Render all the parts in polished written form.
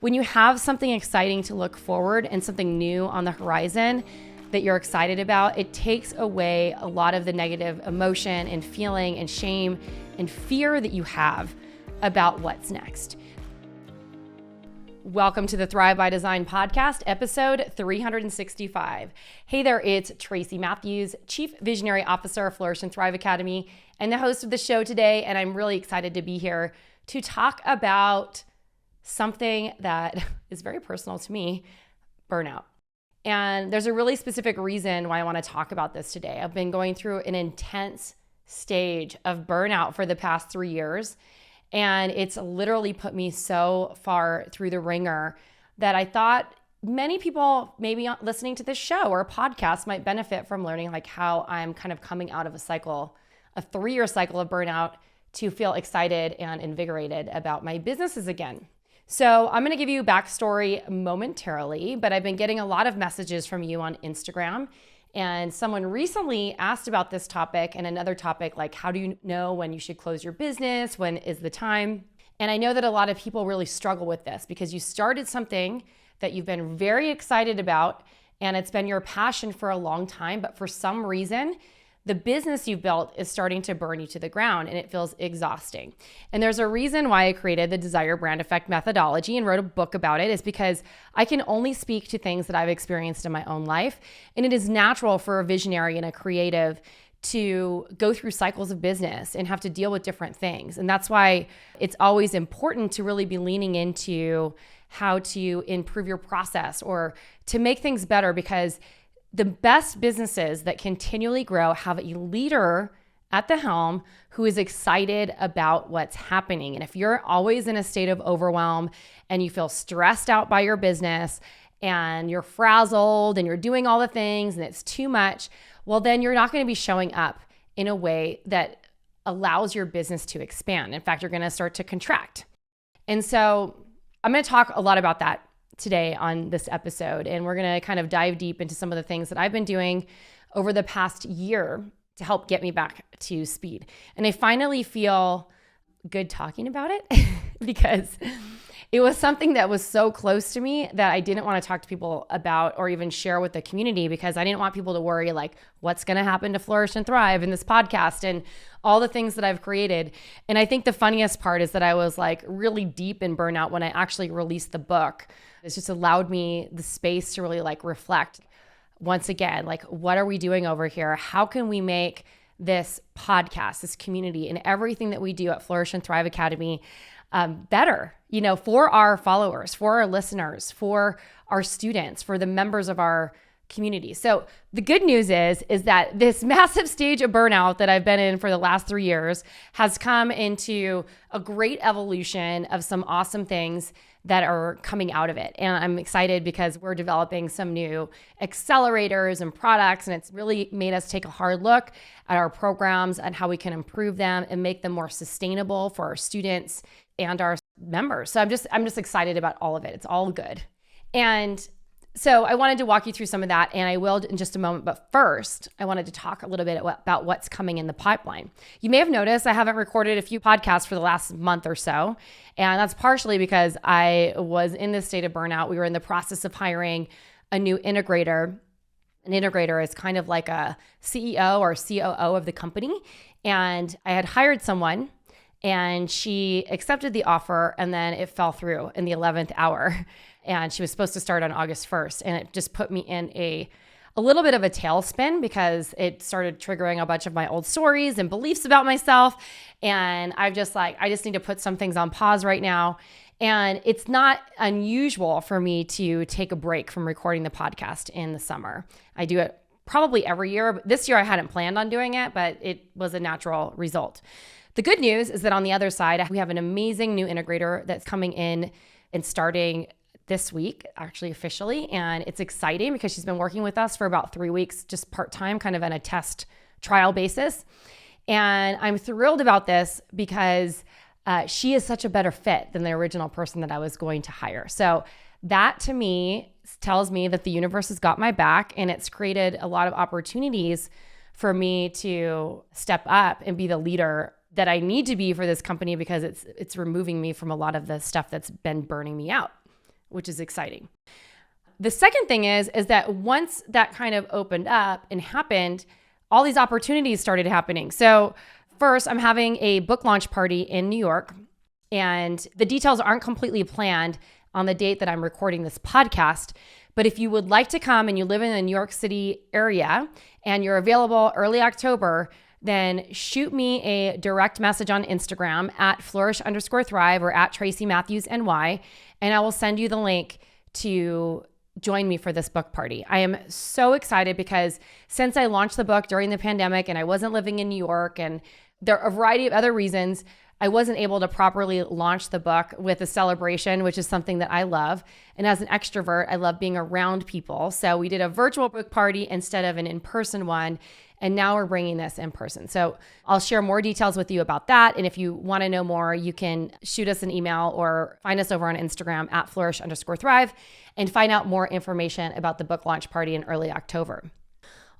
When you have something exciting to look forward and something new on the horizon that you're excited about, it takes away a lot of the negative emotion and feeling and shame and fear that you have about what's next. Welcome to the Thrive by Design podcast, episode 365. Hey there, it's Tracy Matthews, Chief Visionary Officer of Flourish and Thrive Academy, and the host of the show today. And I'm really excited to be here to talk about something that is very personal to me, burnout. And there's a really specific reason why I want to talk about this today. I've been going through an intense stage of burnout for the past 3 years. And it's literally put me so far through the ringer that I thought many people maybe listening to this show or a podcast might benefit from learning like how I'm kind of coming out of a cycle, a 3-year cycle of burnout, to feel excited and invigorated about my businesses again. So I'm going to give you backstory momentarily, but I've been getting a lot of messages from you on Instagram. And someone recently asked about this topic and another topic, like how do you know when you should close your business? When is the time? And I know that a lot of people really struggle with this because you started something that you've been very excited about and it's been your passion for a long time, but for some reason, the business you've built is starting to burn you to the ground and it feels exhausting. And there's a reason why I created the Desire Brand Effect methodology and wrote a book about it, is because I can only speak to things that I've experienced in my own life. And it is natural for a visionary and a creative to go through cycles of business and have to deal with different things. And that's why it's always important to really be leaning into how to improve your process or to make things better, because the best businesses that continually grow have a leader at the helm who is excited about what's happening. And if you're always in a state of overwhelm and you feel stressed out by your business and you're frazzled and you're doing all the things and it's too much, well, then you're not going to be showing up in a way that allows your business to expand. In fact, you're going to start to contract. And so I'm going to talk a lot about that today on this episode. And we're going to kind of dive deep into some of the things that I've been doing over the past year to help get me back to speed. And I finally feel good talking about it because it was something that was so close to me that I didn't want to talk to people about or even share with the community, because I didn't want people to worry like what's going to happen to Flourish and Thrive in this podcast and all the things that I've created. And I think the funniest part is that I was like really deep in burnout when I actually released the book. It's just allowed me the space to really like reflect once again, like what are we doing over here? How can we make this podcast, this community, and everything that we do at Flourish and Thrive Academy better, for our followers, for our listeners, for our students, for the members of our community. So the good news is that this massive stage of burnout that I've been in for the last 3 years has come into a great evolution of some awesome things that are coming out of it. And I'm excited because we're developing some new accelerators and products, and it's really made us take a hard look at our programs and how we can improve them and make them more sustainable for our students and our members. So I'm just excited about all of it. It's all good. And so I wanted to walk you through some of that, and I will in just a moment. But first, I wanted to talk a little bit about what's coming in the pipeline. You may have noticed I haven't recorded a few podcasts for the last month or so, and that's partially because I was in this state of burnout. We were in the process of hiring a new integrator. An integrator is kind of like a CEO or COO of the company, and I had hired someone, and she accepted the offer, and then it fell through in the 11th hour. And she was supposed to start on August 1st. And it just put me in a little bit of a tailspin because it started triggering a bunch of my old stories and beliefs about myself. And I just need to put some things on pause right now. And it's not unusual for me to take a break from recording the podcast in the summer. I do it probably every year. But this year I hadn't planned on doing it, but it was a natural result. The good news is that on the other side, we have an amazing new integrator that's coming in and starting this week, actually officially. And it's exciting because she's been working with us for about 3 weeks, just part-time, kind of on a test trial basis. And I'm thrilled about this because she is such a better fit than the original person that I was going to hire. So that to me tells me that the universe has got my back, and it's created a lot of opportunities for me to step up and be the leader that I need to be for this company, because it's removing me from a lot of the stuff that's been burning me out. which is exciting. The second thing is that once that kind of opened up and happened, all these opportunities started happening. So first, I'm having a book launch party in New York, and the details aren't completely planned on the date that I'm recording this podcast. But if you would like to come and you live in the New York City area and you're available early October, then shoot me a direct message on Instagram at flourish_thrive or at Tracy Matthews NY, and I will send you the link to join me for this book party. I am so excited because since I launched the book during the pandemic and I wasn't living in New York, and there are a variety of other reasons, I wasn't able to properly launch the book with a celebration, which is something that I love. And as an extrovert, I love being around people. So we did a virtual book party instead of an in-person one. And now we're bringing this in person. So I'll share more details with you about that. And if you want to know more, you can shoot us an email or find us over on Instagram at flourish_thrive and find out more information about the book launch party in early October.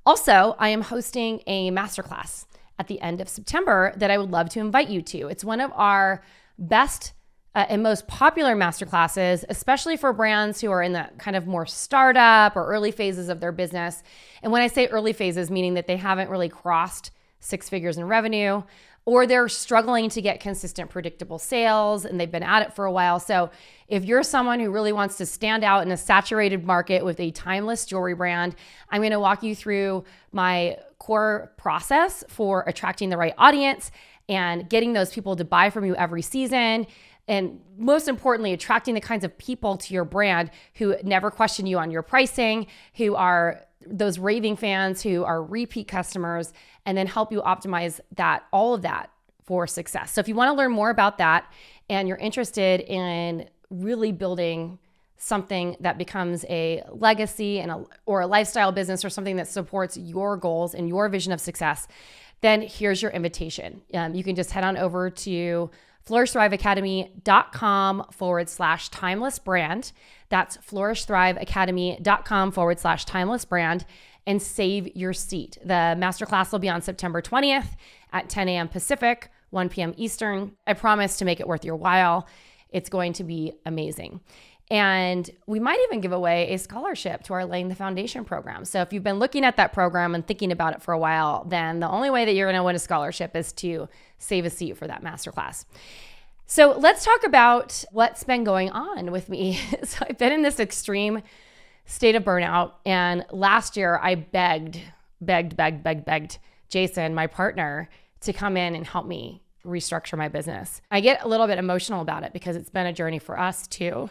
Also, I am hosting a masterclass at the end of September that I would love to invite you to. It's one of our best and most popular masterclasses, especially for brands who are in the kind of more startup or early phases of their business. And when I say early phases, meaning that they haven't really crossed 6 figures in revenue, or they're struggling to get consistent, predictable sales, and they've been at it for a while. So if you're someone who really wants to stand out in a saturated market with a timeless jewelry brand, I'm going to walk you through my core process for attracting the right audience and getting those people to buy from you every season. And most importantly, attracting the kinds of people to your brand who never question you on your pricing, who are those raving fans, who are repeat customers, and then help you optimize that, all of that for success. So if you want to learn more about that and you're interested in really building something that becomes a legacy or a lifestyle business or something that supports your goals and your vision of success, then here's your invitation. You can just head on over to flourishthriveacademy.com/timeless brand. That's flourishthriveacademy.com/timeless brand and save your seat. The masterclass will be on September 20th at 10 a.m. Pacific, 1 p.m. Eastern. I promise to make it worth your while. It's going to be amazing. And we might even give away a scholarship to our Laying the Foundation program. So if you've been looking at that program and thinking about it for a while, then the only way that you're going to win a scholarship is to save a seat for that masterclass. So let's talk about what's been going on with me. So I've been in this extreme state of burnout. And last year I begged Jason, my partner, to come in and help me restructure my business. I get a little bit emotional about it because it's been a journey for us too.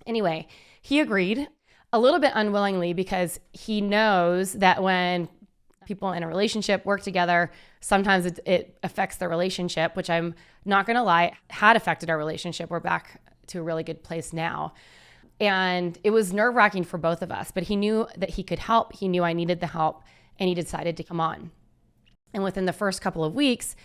Anyway, he agreed a little bit unwillingly because he knows that when people in a relationship work together, sometimes it affects the relationship, which I'm not going to lie, had affected our relationship. We're back to a really good place now. And it was nerve-wracking for both of us, but he knew that he could help. He knew I needed the help, and he decided to come on. And within the first couple of weeks,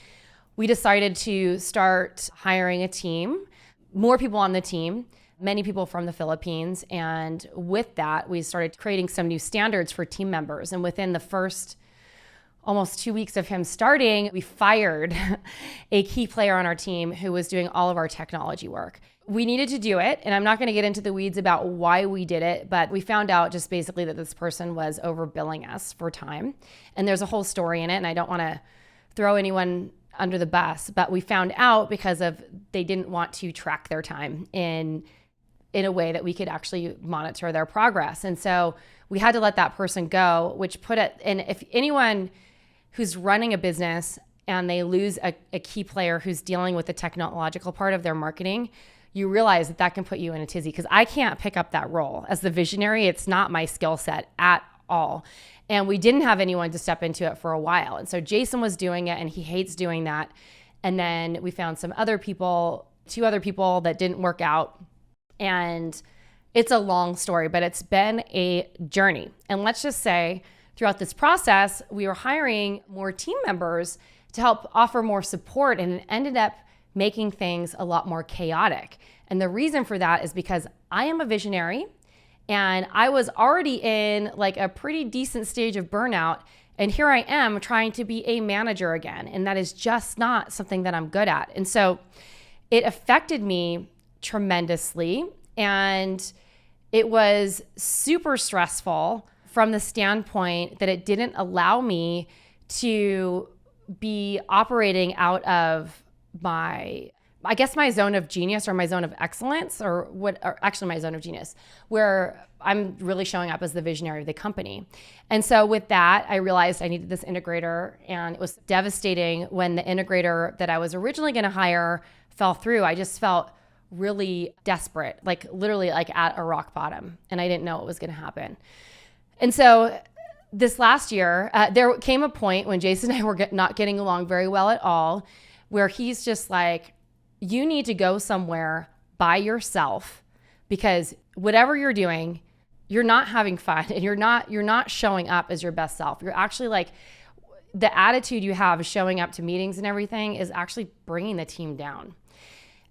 we decided to start hiring a team, more people on the team, many people from the Philippines. And with that, we started creating some new standards for team members. And within the first almost 2 weeks of him starting, we fired a key player on our team who was doing all of our technology work. We needed to do it, and I'm not going to get into the weeds about why we did it, but we found out just basically that this person was overbilling us for time. And there's a whole story in it, and I don't want to throw anyone under the bus, but we found out because they didn't want to track their time in a way that we could actually monitor their progress. And so we had to let that person go, which put it, and if anyone who's running a business and they lose a key player who's dealing with the technological part of their marketing, you realize that can put you in a tizzy, because I can't pick up that role as the visionary. It's not my skill set at all. And we didn't have anyone to step into it for a while. And so Jason was doing it, and he hates doing that. And then we found two other people that didn't work out. And it's a long story, but it's been a journey. And let's just say throughout this process, we were hiring more team members to help offer more support, and it ended up making things a lot more chaotic. And the reason for that is because I am a visionary, and I was already in like a pretty decent stage of burnout. And here I am trying to be a manager again. And that is just not something that I'm good at. And so it affected me tremendously. And it was super stressful from the standpoint that it didn't allow me to be operating out of my zone of genius or my zone of excellence or actually my zone of genius, where I'm really showing up as the visionary of the company. And so with that, I realized I needed this integrator, and it was devastating when the integrator that I was originally going to hire fell through. I just felt really desperate, like literally like at a rock bottom, and I didn't know what was going to happen. And so this last year, there came a point when Jason and I were not getting along very well at all, where he's just like, you need to go somewhere by yourself, because whatever you're doing, you're not having fun, and you're not showing up as your best self. You're actually like, the attitude you have showing up to meetings and everything is actually bringing the team down.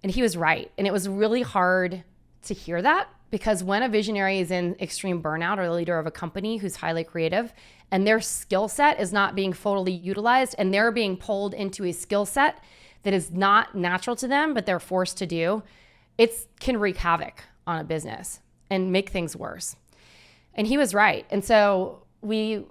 And he was right. And it was really hard to hear that, because when a visionary is in extreme burnout, or the leader of a company who's highly creative, and their skill set is not being fully utilized, and they're being pulled into a skill set that is not natural to them, but they're forced to do, it can wreak havoc on a business and make things worse. And he was right. And so we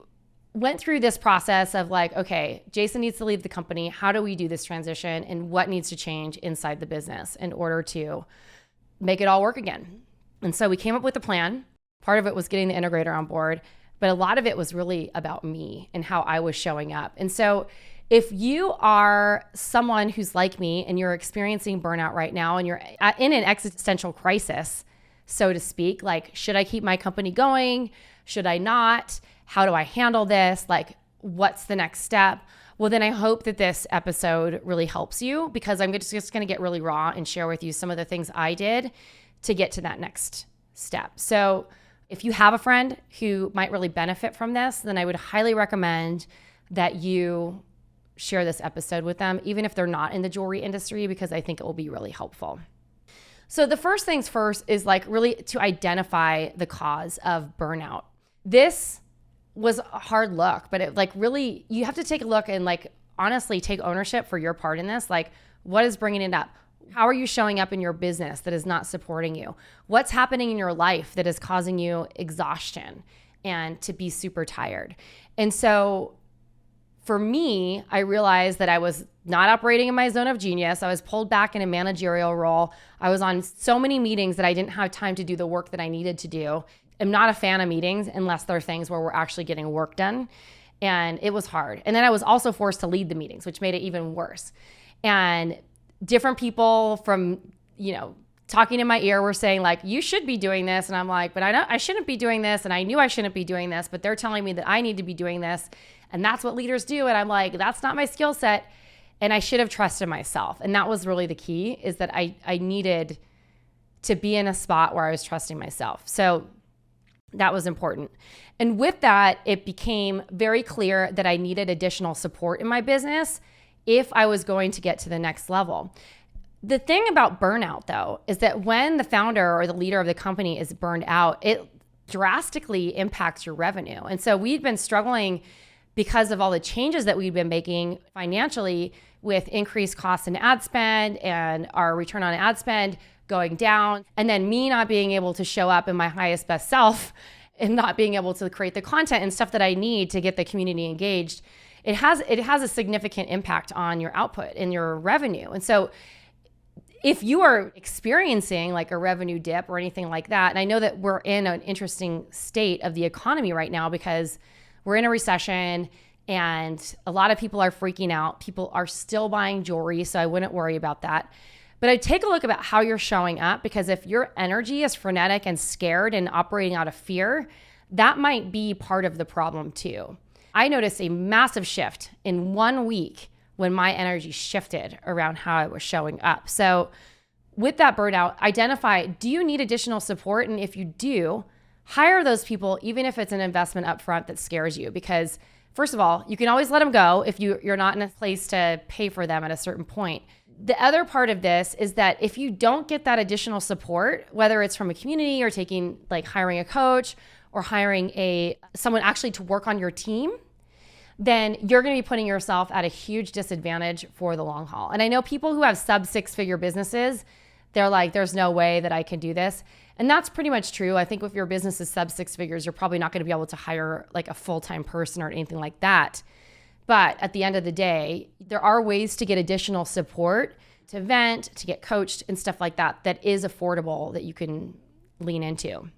went through this process of like, okay, Jason needs to leave the company. How do we do this transition, and what needs to change inside the business in order to make it all work again? And so we came up with a plan. Part of it was getting the integrator on board, but a lot of it was really about me and how I was showing up. And so if you are someone who's like me and you're experiencing burnout right now, and you're in an existential crisis, so to speak, like, should I keep my company going? Should I not? How do I handle this? Like, what's the next step? Well, then I hope that this episode really helps you, because I'm just going to get really raw and share with you some of the things I did to get to that next step. So if you have a friend who might really benefit from this, then I would highly recommend that you share this episode with them, even if they're not in the jewelry industry, because I think it will be really helpful. So the first things first is like really to identify the cause of burnout. This was a hard look, but it like really, you have to take a look and like honestly take ownership for your part in this. Like, what is bringing it up? How are you showing up in your business that is not supporting you? What's happening in your life that is causing you exhaustion and to be super tired? And so for me, I realized that I was not operating in my zone of genius. I was pulled back in a managerial role. I was on so many meetings that I didn't have time to do the work that I needed to do. I'm not a fan of meetings unless they're things where we're actually getting work done. And it was hard. And then I was also forced to lead the meetings, which made it even worse. And different people from, talking in my ear were saying like, you should be doing this. And I'm like, but I shouldn't be doing this. And I knew I shouldn't be doing this, but they're telling me that I need to be doing this. And that's what leaders do. And I'm like, that's not my skill set. And I should have trusted myself. And that was really the key, is that I needed to be in a spot where I was trusting myself. So that was important. And with that, it became very clear that I needed additional support in my business if I was going to get to the next level. The thing about burnout, though, is that when the founder or the leader of the company is burned out, it drastically impacts your revenue. And so we've been struggling because of all the changes that we've been making financially, with increased costs in ad spend and our return on ad spend going down, and then me not being able to show up in my highest best self and not being able to create the content and stuff that I need to get the community engaged. It has a significant impact on your output and your revenue. And so if you are experiencing like a revenue dip or anything like that, and I know that we're in an interesting state of the economy right now because we're in a recession and a lot of people are freaking out. People are still buying jewelry, so I wouldn't worry about that. But I'd take a look about how you're showing up, because if your energy is frenetic and scared and operating out of fear, that might be part of the problem too. I noticed a massive shift in 1 week when my energy shifted around how I was showing up. So with that burnout, identify, do you need additional support? And if you do, hire those people, even if it's an investment up front that scares you. Because first of all, you can always let them go if you're not in a place to pay for them at a certain point. The other part of this is that if you don't get that additional support, whether it's from a community or hiring a coach or hiring someone actually to work on your team, then you're going to be putting yourself at a huge disadvantage for the long haul. And I know people who have sub 6-figure businesses, They're like, there's no way that I can do this. And that's pretty much true. I think if your business is sub 6 figures, you're probably not going to be able to hire like a full-time person or anything like that. But at the end of the day, there are ways to get additional support, to vent, to get coached and stuff like that, that is affordable that you can lean into.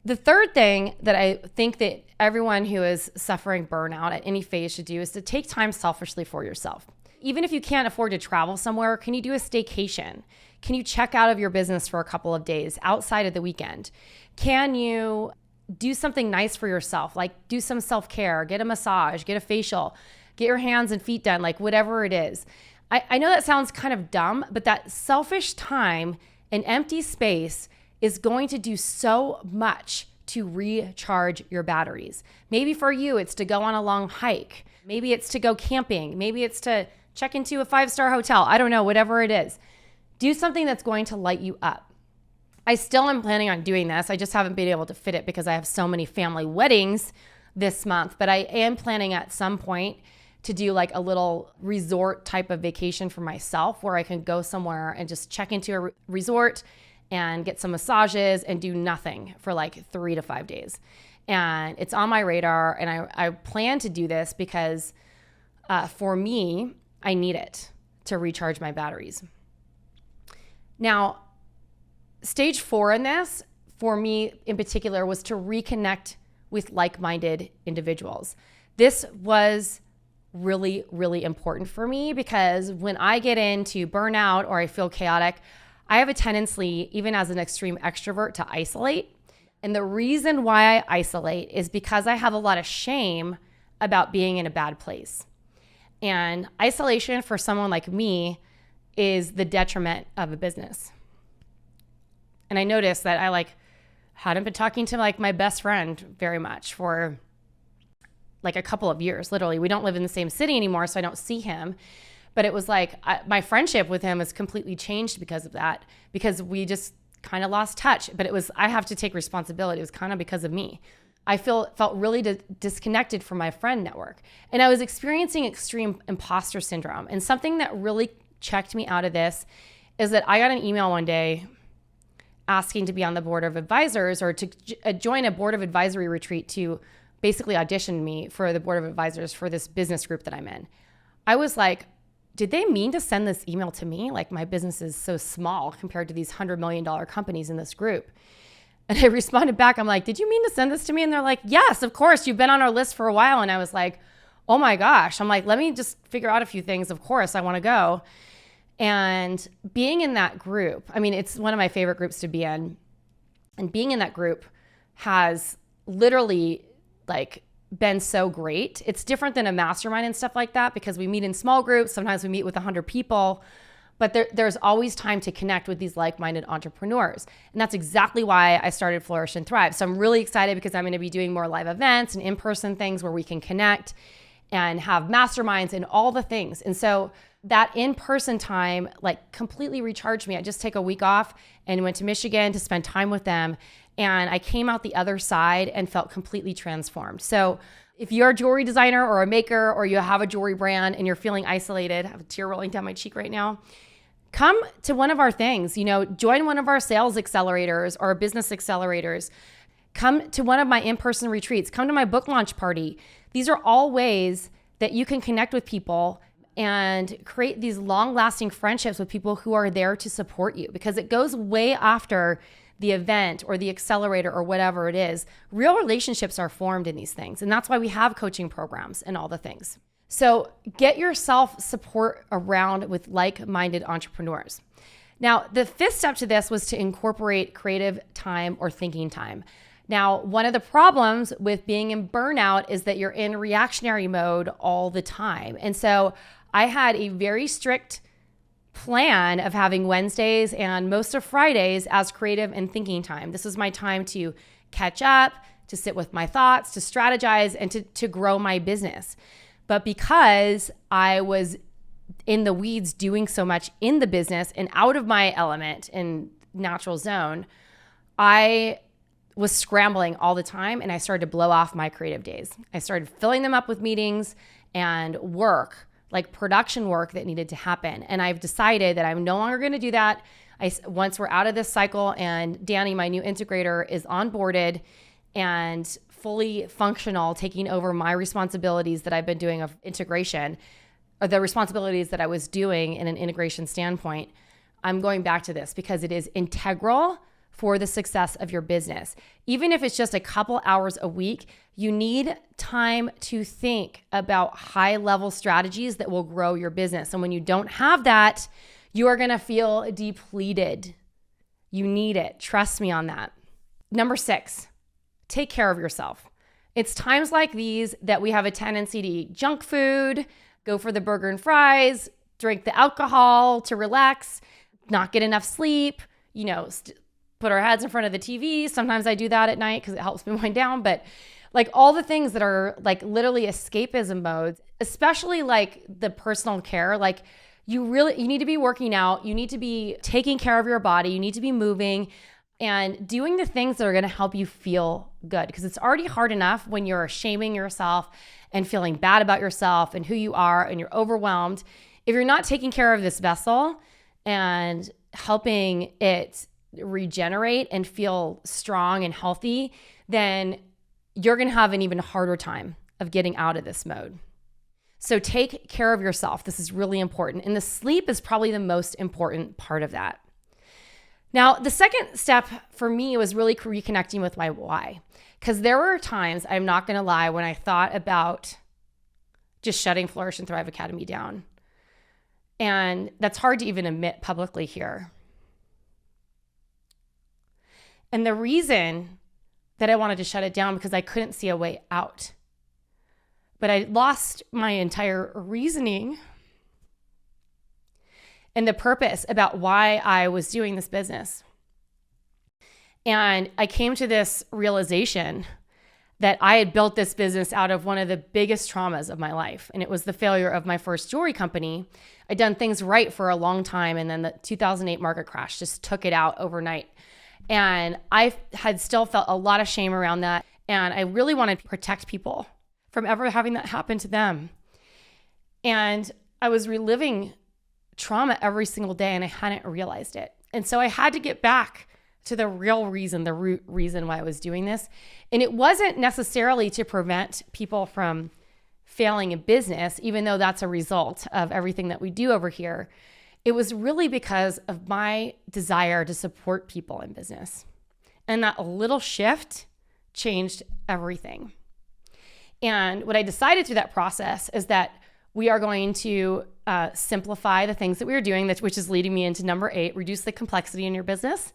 The third thing that I think that everyone who is suffering burnout at any phase should do is to take time selfishly for yourself. Even if you can't afford to travel somewhere, can you do a staycation? Can you check out of your business for a couple of days outside of the weekend? Can you do something nice for yourself? Like do some self-care, get a massage, get a facial, get your hands and feet done, like whatever it is. I know that sounds kind of dumb, but that selfish time and empty space is going to do so much to recharge your batteries. Maybe for you, it's to go on a long hike. Maybe it's to go camping. Maybe it's to check into a 5-star hotel. I don't know, whatever it is. Do something that's going to light you up. I still am planning on doing this. I just haven't been able to fit it because I have so many family weddings this month, but I am planning at some point to do like a little resort type of vacation for myself where I can go somewhere and just check into a resort and get some massages and do nothing for like 3 to 5 days. And it's on my radar, and I plan to do this because for me, I need it to recharge my batteries. Now, stage 4 in this, for me in particular, was to reconnect with like-minded individuals. This was really, really important for me because when I get into burnout or I feel chaotic, I have a tendency, even as an extreme extrovert, to isolate. And the reason why I isolate is because I have a lot of shame about being in a bad place. And isolation for someone like me is the detriment of a business. And I noticed that I hadn't been talking to my best friend very much for a couple of years. Literally, we don't live in the same city anymore, so I don't see him. But it was my friendship with him has completely changed because of that, because we just kind of lost touch. But I have to take responsibility. It was kind of because of me. I felt really disconnected from my friend network. And I was experiencing extreme imposter syndrome. And something that really checked me out of this is that I got an email one day asking to be on the board of advisors or to join a board of advisory retreat to basically audition me for the board of advisors for this business group that I'm in. I was like, did they mean to send this email to me? Like, my business is so small compared to these $100 million companies in this group. And I responded back, I'm like, did you mean to send this to me? And they're like, yes, of course, you've been on our list for a while. And I was like, oh my gosh. I'm like, let me just figure out a few things. Of course, I want to go. And being in that group, I mean, it's one of my favorite groups to be in. And being in that group has literally been so great. It's different than a mastermind and stuff like that because we meet in small groups. Sometimes we meet with 100 people, but there's always time to connect with these like-minded entrepreneurs. And that's exactly why I started Flourish and Thrive. So I'm really excited because I'm going to be doing more live events and in-person things where we can connect and have masterminds and all the things. And so that in-person time completely recharged me. I just take a week off and went to Michigan to spend time with them. And I came out the other side and felt completely transformed. So if you're a jewelry designer or a maker or you have a jewelry brand and you're feeling isolated, I have a tear rolling down my cheek right now, come to one of our things, join one of our sales accelerators or business accelerators. Come to one of my in-person retreats. Come to my book launch party. These are all ways that you can connect with people and create these long-lasting friendships with people who are there to support you, because it goes way after the event or the accelerator or whatever it is. Real relationships are formed in these things. And that's why we have coaching programs and all the things. So get yourself support around with like-minded entrepreneurs. Now, the fifth step to this was to incorporate creative time or thinking time. Now, one of the problems with being in burnout is that you're in reactionary mode all the time. And so I had a very strict plan of having Wednesdays and most of Fridays as creative and thinking time. This is my time to catch up, to sit with my thoughts, to strategize, and to grow my business. But because I was in the weeds doing so much in the business and out of my element and natural zone, I was scrambling all the time, and I started to blow off my creative days. I started filling them up with meetings and work, like production work that needed to happen. And I've decided that I'm no longer going to do that. Once we're out of this cycle and Danny, my new integrator, is onboarded and fully functional, taking over my responsibilities that I've been doing of integration, or the responsibilities that I was doing in an integration standpoint, I'm going back to this because it is integral for the success of your business. Even if it's just a couple hours a week, you need time to think about high-level strategies that will grow your business. And when you don't have that, you are gonna feel depleted. You need it. Trust me on that. Number 6, take care of yourself. It's times like these that we have a tendency to eat junk food, go for the burger and fries, drink the alcohol to relax, not get enough sleep, put our heads in front of the TV. Sometimes I do that at night because it helps me wind down. But like all the things that are like literally escapism modes, especially like the personal care, like you need to be working out. You need to be taking care of your body. You need to be moving and doing the things that are going to help you feel good, because it's already hard enough when you're shaming yourself and feeling bad about yourself and who you are and you're overwhelmed. If you're not taking care of this vessel and helping it regenerate and feel strong and healthy, then you're going to have an even harder time of getting out of this mode. So take care of yourself. This is really important. And the sleep is probably the most important part of that. Now, the second step for me was really reconnecting with my why, because there were times, I'm not going to lie, when I thought about just shutting Flourish and Thrive Academy down. And that's hard to even admit publicly here. And the reason that I wanted to shut it down because I couldn't see a way out. But I lost my entire reasoning and the purpose about why I was doing this business. And I came to this realization that I had built this business out of one of the biggest traumas of my life. And it was the failure of my first jewelry company. I'd done things right for a long time. And then the 2008 market crash just took it out overnight. And I had still felt a lot of shame around that. And I really wanted to protect people from ever having that happen to them. And I was reliving trauma every single day and I hadn't realized it. And so I had to get back to the real reason, the root reason why I was doing this. And it wasn't necessarily to prevent people from failing in business, even though that's a result of everything that we do over here. It was really because of my desire to support people in business. And that little shift changed everything. And what I decided through that process is that we are going to simplify the things that we are doing, which is leading me into number 8, reduce the complexity in your business.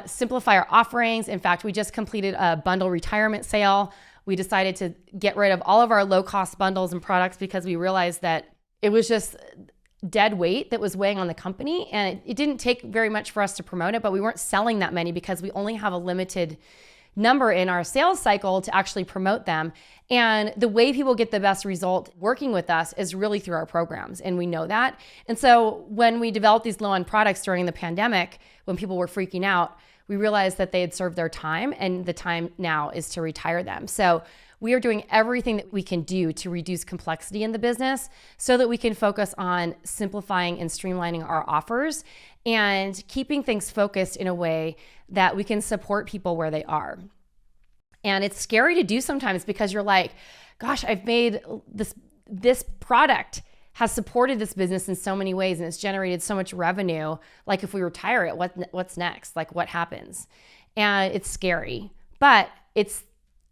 Simplify our offerings. In fact, we just completed a bundle retirement sale. We decided to get rid of all of our low-cost bundles and products because we realized that it was just dead weight that was weighing on the company. And it didn't take very much for us to promote it, but we weren't selling that many because we only have a limited number in our sales cycle to actually promote them. And the way people get the best result working with us is really through our programs. And we know that. And so when we developed these low-end products during the pandemic, when people were freaking out, we realized that they had served their time and the time now is to retire them. So we are doing everything that we can do to reduce complexity in the business so that we can focus on simplifying and streamlining our offers and keeping things focused in a way that we can support people where they are. And it's scary to do sometimes because you're like, gosh, I've made this product has supported this business in so many ways and it's generated so much revenue. Like if we retire it, what's next? Like what happens? And it's scary, but it's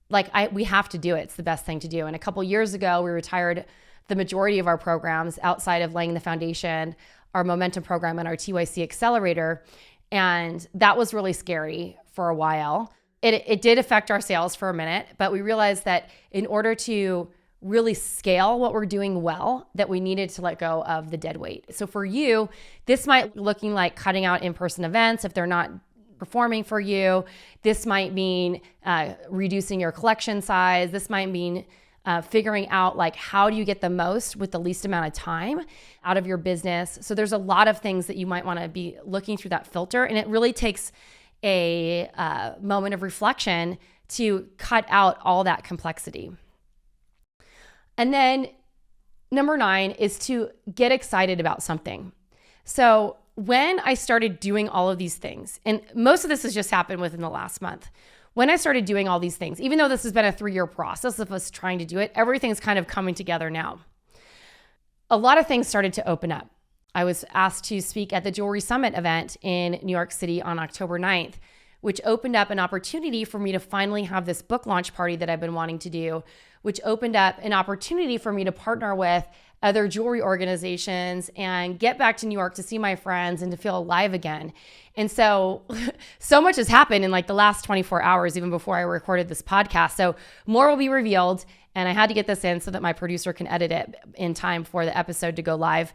like we have to do it. It's the best thing to do. And a couple years ago, we retired the majority of our programs outside of laying the foundation, our momentum program and our TYC accelerator. And that was really scary for a while. It did affect our sales for a minute, but we realized that in order to really scale what we're doing well, that we needed to let go of the dead weight. So for you, this might be looking like cutting out in-person events if they're not performing for you. This might mean reducing your collection size. This might mean figuring out like how do you get the most with the least amount of time out of your business. So there's a lot of things that you might want to be looking through that filter. And it really takes a moment of reflection to cut out all that complexity. And then number 9 is to get excited about something. So when I started doing all of these things, and most of this has just happened within the last month, when I started doing all these things, even though this has been a 3-year process of us trying to do it, everything's kind of coming together now. A lot of things started to open up. I was asked to speak at the Jewelry Summit event in New York City on October 9th, which opened up an opportunity for me to finally have this book launch party that I've been wanting to do, which opened up an opportunity for me to partner with other jewelry organizations and get back to New York to see my friends and to feel alive again. And so much has happened in like the last 24 hours, even before I recorded this podcast. So more will be revealed. And I had to get this in so that my producer can edit it in time for the episode to go live.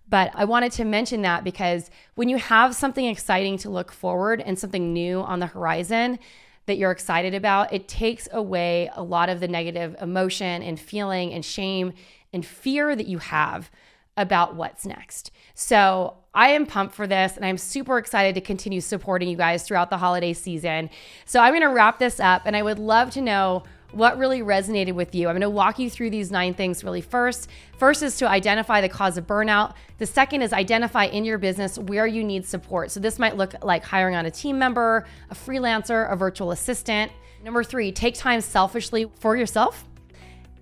But I wanted to mention that because when you have something exciting to look forward and something new on the horizon that you're excited about, it takes away a lot of the negative emotion and feeling and shame and fear that you have about what's next. So I am pumped for this, and I'm super excited to continue supporting you guys throughout the holiday season. So I'm going to wrap this up, and I would love to know what really resonated with you. I'm going to walk you through these 9 things really first. First is to identify the cause of burnout. The second is identify in your business where you need support. So this might look like hiring on a team member, a freelancer, a virtual assistant. Number 3, take time selfishly for yourself.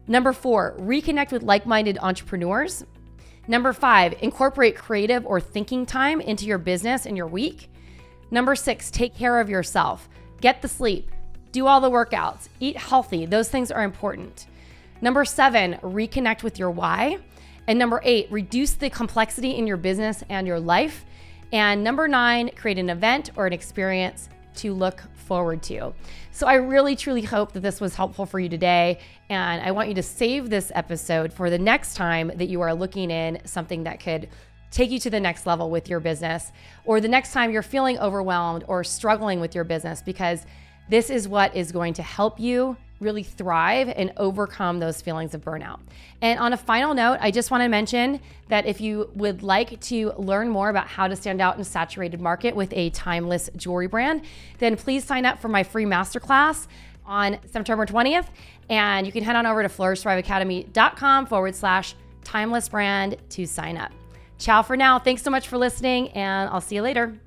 Number 4, reconnect with like-minded entrepreneurs. Number 5, incorporate creative or thinking time into your business and your week. Number 6, take care of yourself. Get the sleep. Do all the workouts, eat healthy. Those things are important. Number 7, reconnect with your why. And number 8, reduce the complexity in your business and your life. And number 9, create an event or an experience to look forward to. So I really, truly hope that this was helpful for you today. And I want you to save this episode for the next time that you are looking in something that could take you to the next level with your business, or the next time you're feeling overwhelmed or struggling with your business, because this is what is going to help you really thrive and overcome those feelings of burnout. And on a final note, I just want to mention that if you would like to learn more about how to stand out in a saturated market with a timeless jewelry brand, then please sign up for my free masterclass on September 20th. And you can head on over to flourishthriveacademy.com/timeless brand to sign up. Ciao for now. Thanks so much for listening, and I'll see you later.